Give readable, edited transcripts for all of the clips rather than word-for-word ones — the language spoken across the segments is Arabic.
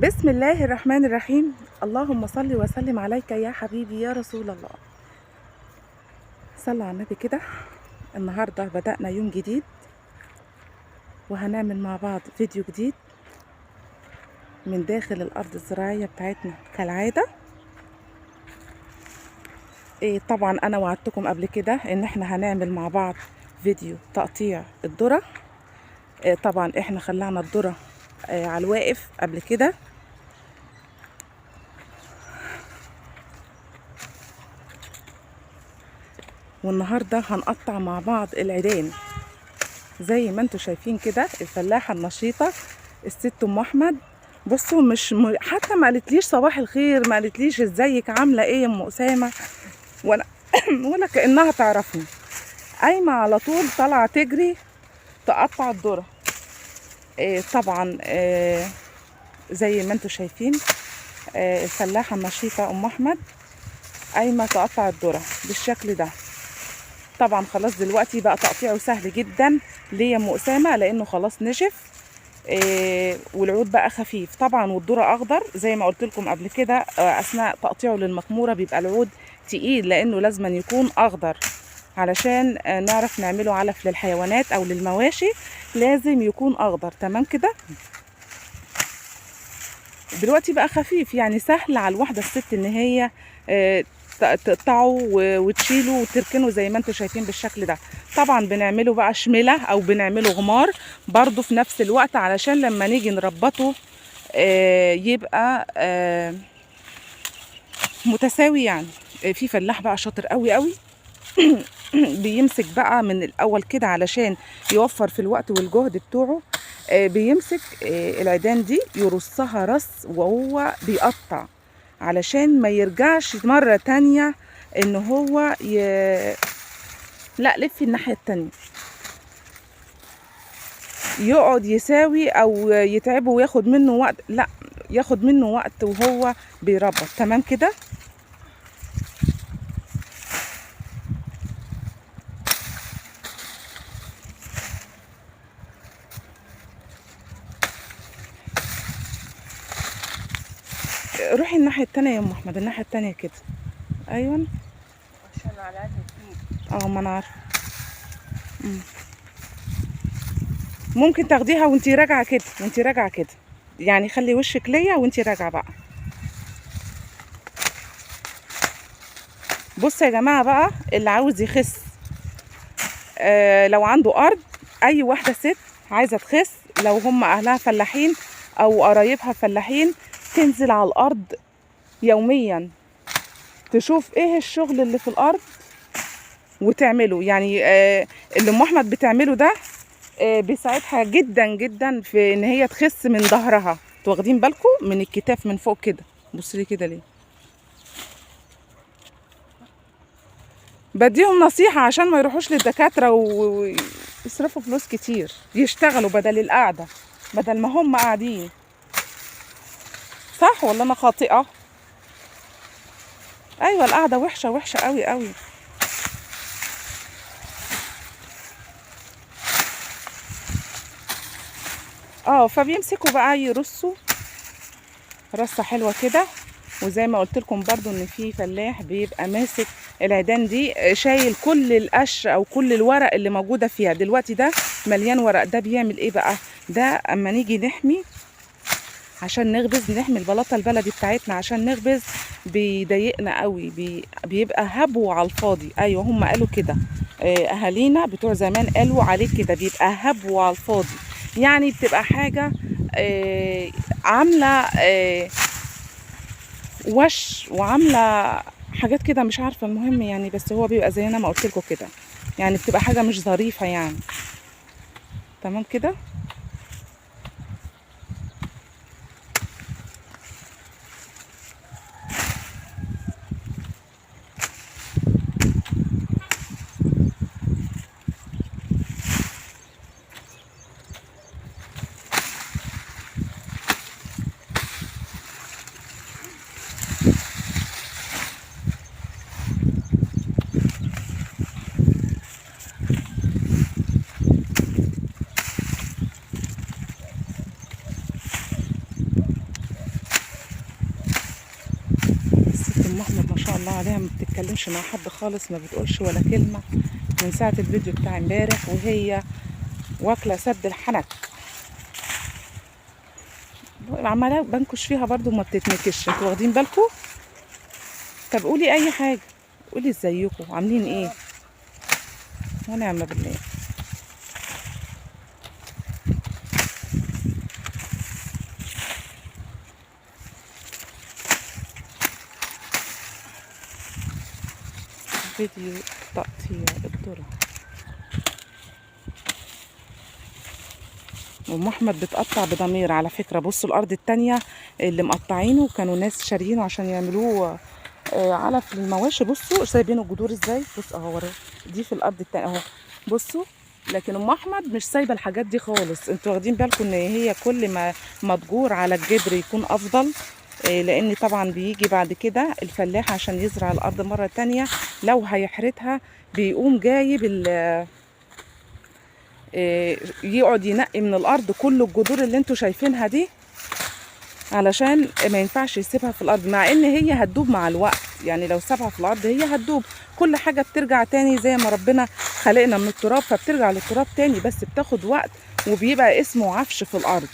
بسم الله الرحمن الرحيم. اللهم صل وسلم عليك يا حبيبي يا رسول الله. صلى على النبي كده. النهاردة بدأنا يوم جديد وهنعمل مع بعض فيديو جديد من داخل الأرض الزراعية بتاعتنا كالعادة. طبعا أنا وعدتكم قبل كده إن احنا هنعمل مع بعض فيديو تقطيع الذرة. طبعا احنا خلعنا الذرة على الواقف قبل كده، والنهارده هنقطع مع بعض العيدان زي ما انتم شايفين كده. الفلاحه النشيطه الست ام احمد، بصوا حتى ما قالتليش صباح الخير، ما قالتليش ازيك عامله ايه يا ام اسامه، ولا كانها تعرفني. قايمه على طول طالعه تجري تقطع الذره. طبعا زي ما انتم شايفين الفلاحه النشيطه ام احمد قايمه تقطع الذره بالشكل ده. طبعا خلاص دلوقتي بقى تقطيعه سهل جدا. ليه يا ام اسامه؟ لانه خلاص نشف والعود بقى خفيف طبعا، والذره اخضر زي ما قلت لكم قبل كده. اثناء تقطيعه للمخموره بيبقى العود تقيل لانه لازم يكون اخضر علشان نعرف نعمله علف للحيوانات او للمواشي، لازم يكون اخضر. تمام كده. دلوقتي بقى خفيف، يعني سهل على الواحده الست ان هي تقطعه وتشيله وتركنه زي ما انتم شايفين بالشكل ده. طبعا بنعمله بقى شمله او بنعمله غمار برضو في نفس الوقت علشان لما نيجي نربطه يبقى متساوي. يعني في فلاح بقى شاطر قوي قوي بيمسك بقى من الاول كده علشان يوفر في الوقت والجهد بتوعه. بيمسك العيدان دي يرصها رص وهو بيقطع علشان ما يرجعش مرة تانية ان هو لا لفي الناحية التانية يقعد يساوي او يتعبه وياخد منه وقت، لا ياخد منه وقت وهو بيربط. تمام كده. روحي الناحية التانية يا ام احمد، الناحية التانية كده. ايوه عشان على قد ما انا عارفة. ممكن تاخديها وانتي راجعة كده، وانتي راجعة كده، يعني خلي وشك ليا وانتي راجعة بقى. بصوا يا جماعة بقى، اللي عاوز يخس لو عنده ارض، اي واحدة ست عايزة تخس لو هم اهلها فلاحين او قرايبها فلاحين، تنزل على الارض يوميا تشوف ايه الشغل اللي في الارض وتعمله. يعني اللي ام احمد بتعمله ده بيساعدها جدا جدا في ان هي تخس من ظهرها. واخدين بالكم من الكتاف من فوق كده؟ بص لي كده ليه. بديهم نصيحة عشان ما يروحوش للدكاترة ويصرفوا فلوس كتير، يشتغلوا بدل القعدة، بدل ما هم قاعدين. صح ولا انا خاطئة؟ ايوه القعدة وحشة وحشة قوي قوي. فبيمسكوا بقى يرصوا رصة حلوة كده. وزي ما قلت لكم برضو ان في فلاح بيبقى ماسك العيدان دي شايل كل القش او كل الورق اللي موجودة فيها. دلوقتي ده مليان ورق، ده بيعمل ايه بقى؟ ده اما نيجي نحمي عشان نخبز، نحمي البلاطة البلدي بتاعتنا عشان نخبز، بيضايقنا قوي، بيبقى هبو على الفاضي. ايوه هم قالوا كده، اهالينا بتوع زمان قالوا عليه كده، بيبقى هبو على الفاضي. يعني بتبقى حاجة عاملة وش وعاملة حاجات كده مش عارفة. المهم يعني بس هو بيبقى زينا ما قلت لكم كده، يعني بتبقى حاجة مش ظريفة يعني. تمام كده. الله عليها ما بتتكلمش مع حد خالص، ما بتقولش ولا كلمة من ساعة الفيديو بتاع امبارح، وهي واكلة سد الحنك. عمالة بنكش فيها برضو ما بتتنكش، انتوا واخدين بالكم؟ طب قولي اي حاجة، قولي ازيكم عاملين ايه، ونعم بالله. فيديو تقطيع الذرة. ام احمد بتقطع بضمير على فكرة. بصوا الارض التانية اللي مقطعينه كانوا ناس شاريينه عشان يعملوه علف للمواشي. بصوا سايبينه الجذور ازاي، بص اهو دي في الارض التانية اهو، بصوا. لكن ام احمد مش سايبه الحاجات دي خالص. انتوا واخدين بالكم ان هي كل ما تجور على الجدر يكون افضل، لان طبعا بيجي بعد كده الفلاح عشان يزرع الارض مره تانية لو هيحرتها بيقوم جايب يقعد ينقي من الارض كل الجذور اللي انتوا شايفينها دي، علشان ما ينفعش يسيبها في الارض، مع ان هي هتدوب مع الوقت. يعني لو سابها في الارض هي هتدوب، كل حاجه بترجع تاني زي ما ربنا خلقنا من التراب، فبترجع للتراب تاني، بس بتاخد وقت وبيبقى اسمه عفش في الارض،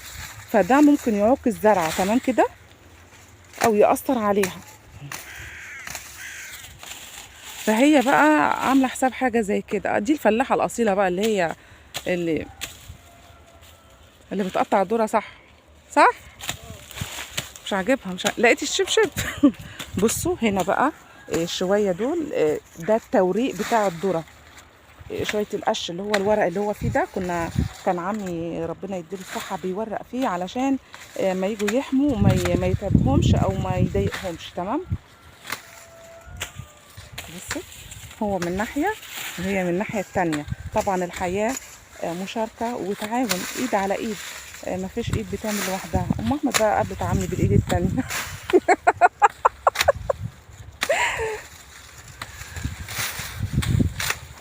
فده ممكن يعوق الزرعه تمام كده او يأثر عليها. فهي بقى عامله حساب حاجه زي كده. دي الفلاحه الاصيله بقى اللي هي اللي بتقطع الذره، صح صح. مش عاجبها، لقيت الشبشب. بصوا هنا بقى شويه دول، ده التوريق بتاع الذره، شويه القش اللي هو الورق اللي هو فيه ده، كان عمي ربنا يديله الصحه بيورق فيه علشان ما يجوا يحموا ما يتعبهمش او ما يضايقهمش. تمام. بصوا هو من ناحيه وهي من الناحيه التانيه. طبعا الحياه مشاركه وتعاون، ايد على ايد، مفيش ايد بتعمل لوحدها. ام احمد بقى قابلت عمي بالايد التانيه.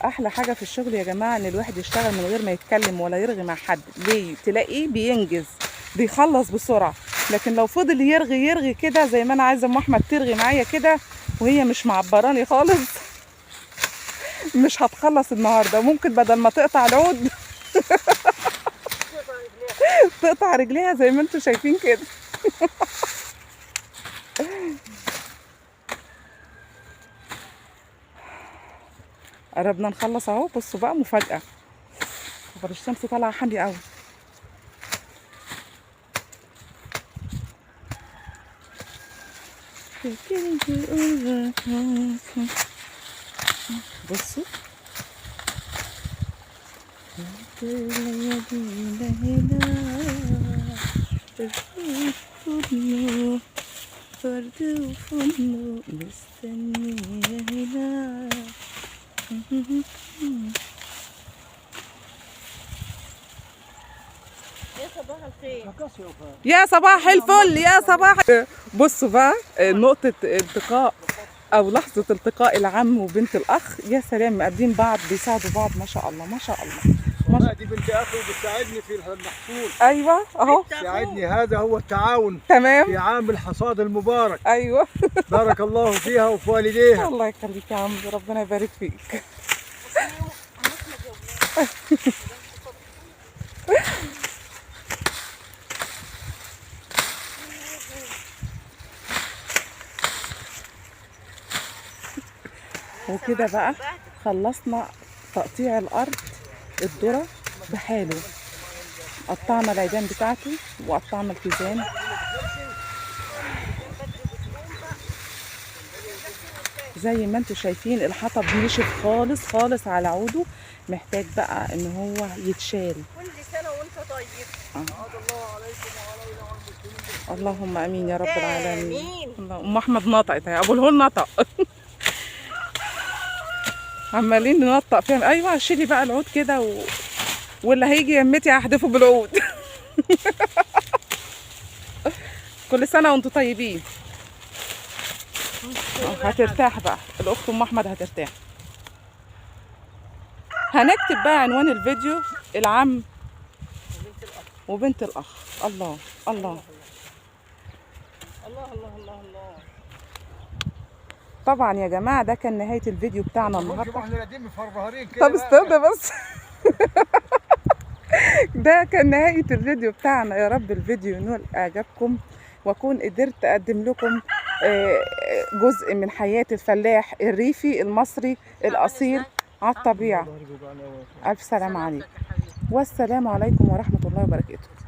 احلى حاجه في الشغل يا جماعه ان الواحد يشتغل من غير ما يتكلم ولا يرغي مع حد. ليه؟ تلاقيه بينجز، بيخلص بسرعه. لكن لو فضل يرغي كده زي ما انا عايزه ام احمد ترغي معايا كده وهي مش معبراني خالص، مش هتخلص النهارده. ممكن بدل ما تقطع العود تقطع رجليها زي ما انتم شايفين كده. قربنا نخلص اهو. بصوا بقى مفاجأة، خبر الشمس طالعة حامية قوي. بصوا فرد وفنو مستنية هنا. يا صباح الخير. يا صباح الفل، يا صباح. بصوا بقى نقطة التقاء أو لحظة التقاء العم وبنت الأخ. يا سلام، مقابلين بعض بيساعدوا بعض، ما شاء الله ما شاء الله. والله دي بنت اخي وبتساعدني في المحصول. أيوه أهو تساعدني، هذا هو التعاون تمام في عام الحصاد المبارك. أيوه. بارك الله فيها وفي والديها. الله يخليك يا عم، ربنا يبارك فيك. وكده بقى خلصنا تقطيع الارض، الذره بحاله. قطعنا العيدان بتاعته وقطعنا الكيزان. زي ما انتم شايفين الحطب نشف خالص خالص على عوده، محتاج بقى ان هو يتشال. كل سنة وانت طيب. اللهم امين يا رب العالمين. آمين. ام احمد نطقت اهي، ابو الهول نطق. عمالين ننطق فيهم. ايوه شيلي بقى العود كده واللي هيجي يمتي هحدفه بالعود. كل سنه وانتم طيبين. هترتاح بقى الاخت ام احمد، هترتاح. هنكتب بقى عنوان الفيديو العم وبنت الاخ. الله الله الله الله الله الله. طبعا يا جماعه ده كان نهايه الفيديو بتاعنا النهارده. احنا قاعدين مفرهرين كده طب استنى بس. ده كان نهايه الفيديو بتاعنا. يا رب الفيديو ينول اعجابكم واكون قدرت اقدم لكم جزء من حياه الفلاح الريفي المصري الاصيل على الطبيعه. الف سلام عليكم والسلام عليكم ورحمه الله وبركاته.